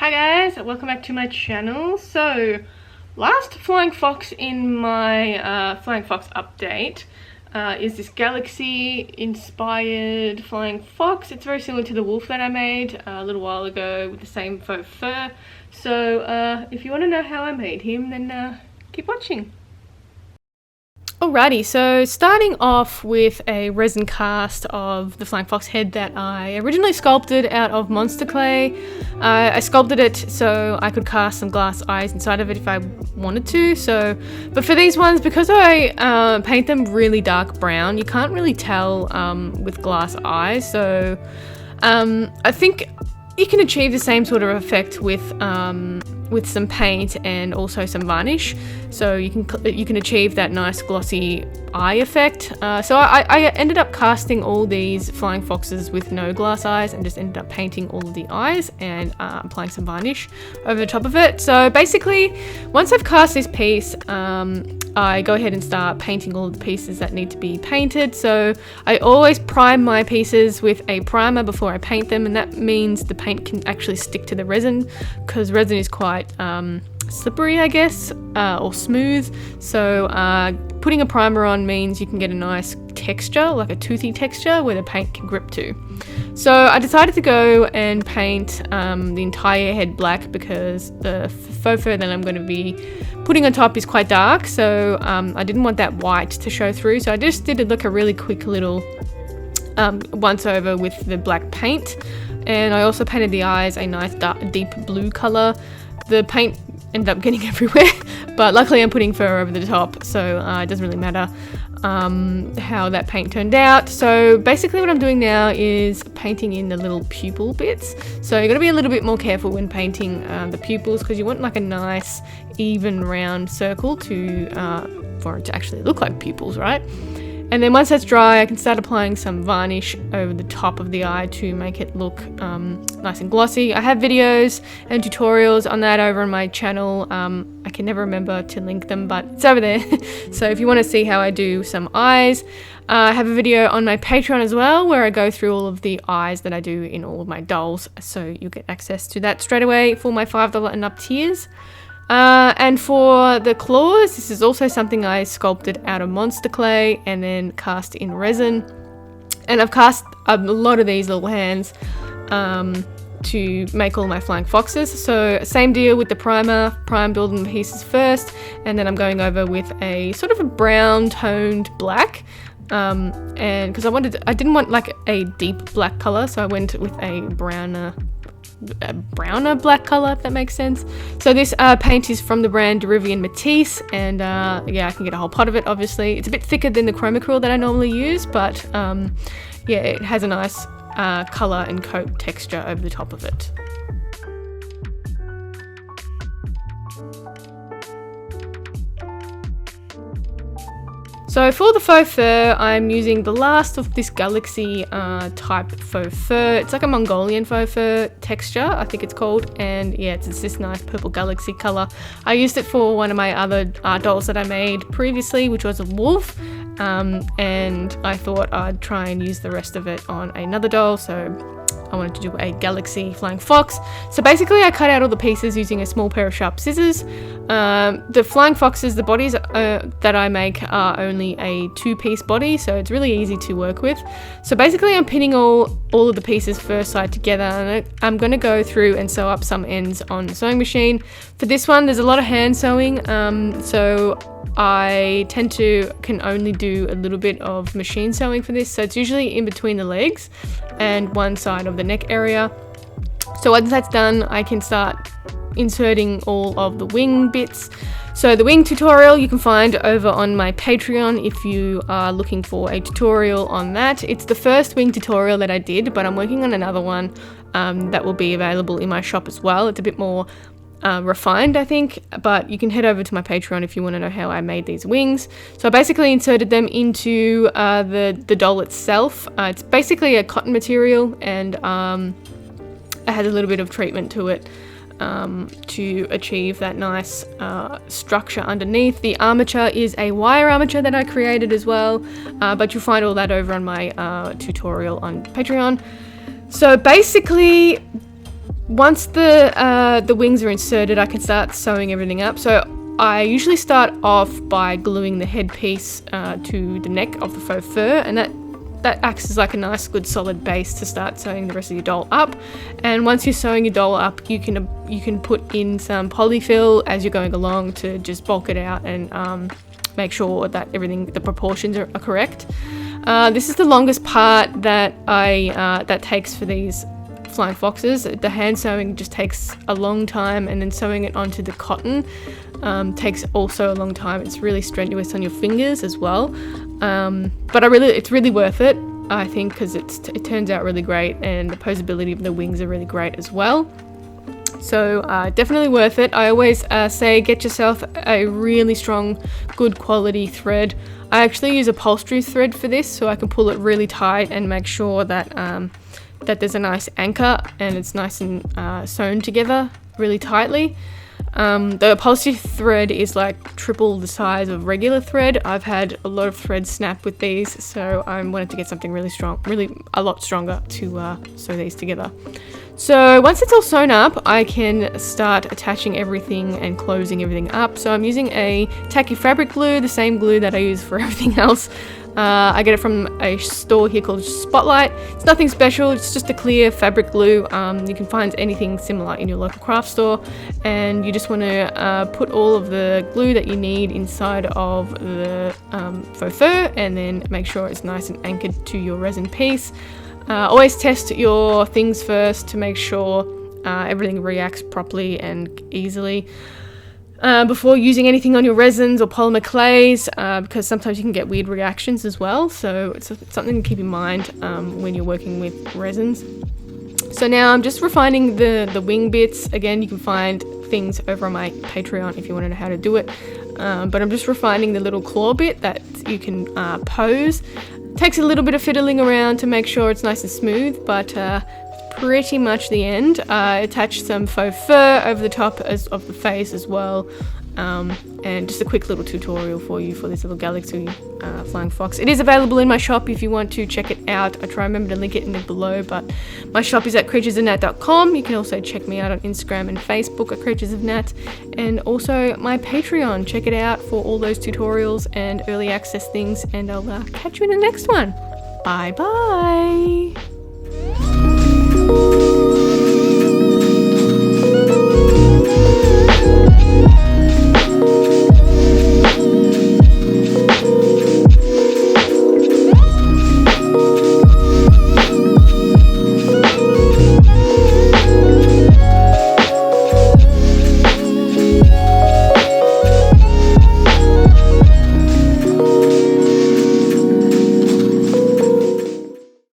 Hi guys, welcome back to my channel. So, last Flying Fox in my Flying Fox update is this Galaxy inspired Flying Fox. It's very similar to the wolf that I made a little while ago with the same faux fur. So if you want to know how I made him, then keep watching. Alrighty, so starting off with a resin cast of the Flying Fox head that I originally sculpted out of monster clay. I sculpted it so I could cast some glass eyes inside of it if I wanted to. But for these ones, because I paint them really dark brown, you can't really tell with glass eyes. So I think you can achieve the same sort of effect with some paint and also some varnish, so you can achieve that nice glossy eye effect. So I ended up casting all these Flying Foxes with no glass eyes and just ended up painting all of the eyes and applying some varnish over the top of it. So basically, once I've cast this piece, I go ahead and start painting all of the pieces that need to be painted. So I always prime my pieces with a primer before I paint them, and that means the paint can actually stick to the resin, because resin is quite slippery, I guess, or smooth. So putting a primer on means you can get a nice texture, like a toothy texture where the paint can grip to. So I decided to go and paint the entire head black, because the faux fur that I'm going to be putting on top is quite dark, so I didn't want that white to show through. So I just did a really quick little once over with the black paint, and I also painted the eyes a nice dark, deep blue color. The paint ended up getting everywhere, but luckily I'm putting fur over the top, so it doesn't really matter how that paint turned out. So basically what I'm doing now is painting in the little pupil bits. So you've got to be a little bit more careful when painting the pupils, because you want like a nice even round circle for it to actually look like pupils, right? And then once that's dry, I can start applying some varnish over the top of the eye to make it look nice and glossy. I have videos and tutorials on that over on my channel. I can never remember to link them, but it's over there. So if you want to see how I do some eyes, I have a video on my Patreon as well, where I go through all of the eyes that I do in all of my dolls. So you get access to that straight away for my $5 and up tiers. And for the claws, this is also something I sculpted out of monster clay and then cast in resin. And I've cast a lot of these little hands to make all my Flying Foxes. So same deal with the primer, building the pieces first, and then I'm going over with a sort of a brown toned black. And because I didn't want like a deep black color, so I went with a browner black color, if that makes sense. So this paint is from the brand Derivian Matisse, and yeah, I can get a whole pot of it. Obviously it's a bit thicker than the Chromacryl that I normally use, but yeah, it has a nice color and coat texture over the top of it. So for the faux fur, I'm using the last of this Galaxy type faux fur. It's like a Mongolian faux fur texture, I think it's called. And yeah, it's this nice purple Galaxy color. I used it for one of my other dolls that I made previously, which was a wolf. And I thought I'd try and use the rest of it on another doll. So I wanted to do a Galaxy Flying Fox. So basically I cut out all the pieces using a small pair of sharp scissors. The Flying Foxes, the bodies that I make are only a 2-piece body, so it's really easy to work with. So basically I'm pinning all of the pieces first side together, and I'm going to go through and sew up some ends on the sewing machine. For this one, there's a lot of hand sewing, so I can only do a little bit of machine sewing for this, so it's usually in between the legs and one side of the neck area. So once that's done, I can start inserting all of the wing bits. So the wing tutorial you can find over on my Patreon if you are looking for a tutorial on that. It's the first wing tutorial that I did, but I'm working on another one that will be available in my shop as well. It's a bit more refined, I think, but you can head over to my Patreon if you want to know how I made these wings. So I basically inserted them into the doll itself. It's basically a cotton material, and it has a little bit of treatment to it to achieve that nice structure underneath. The armature is a wire armature that I created as well, but you'll find all that over on my tutorial on Patreon. So basically once the wings are inserted, I can start sewing everything up. So I usually start off by gluing the headpiece to the neck of the faux fur, and that acts as like a nice good solid base to start sewing the rest of your doll up. And once you're sewing your doll up, you can put in some polyfill as you're going along to just bulk it out and make sure that the proportions are correct. This is the longest part that that takes for these flying foxes. The hand sewing just takes a long time, and then sewing it onto the cotton takes also a long time. It's really strenuous on your fingers as well, but it's really worth it, I think, because it turns out really great, and the posability of the wings are really great as well. So definitely worth it. I always say get yourself a really strong, good quality thread. I actually use upholstery thread for this, so I can pull it really tight and make sure that that there's a nice anchor and it's nice and sewn together really tightly. The upholstery thread is like triple the size of regular thread. I've had a lot of thread snap with these, so I wanted to get something really strong, really a lot stronger to sew these together. So once it's all sewn up, I can start attaching everything and closing everything up. So I'm using a tacky fabric glue, the same glue that I use for everything else. I get it from a store here called Spotlight. It's nothing special, it's just a clear fabric glue. You can find anything similar in your local craft store, and you just want to put all of the glue that you need inside of the faux fur, and then make sure it's nice and anchored to your resin piece. Always test your things first to make sure everything reacts properly and easily before using anything on your resins or polymer clays, because sometimes you can get weird reactions as well. So it's something to keep in mind when you're working with resins. So now I'm just refining the wing bits. Again, you can find things over on my Patreon if you want to know how to do it. But I'm just refining the little claw bit that you can pose. Takes a little bit of fiddling around to make sure it's nice and smooth, but pretty much the end. I attached some faux fur over the top of the face as well, and just a quick little tutorial for you for this little Galaxy flying fox. It is available in my shop if you want to check it out. I try and remember to link it in the below, but my shop is at creaturesofnat.com. You can also check me out on Instagram and Facebook at Creatures of Nat, and also my Patreon. Check it out for all those tutorials and early access things, and I'll catch you in the next one. Bye bye.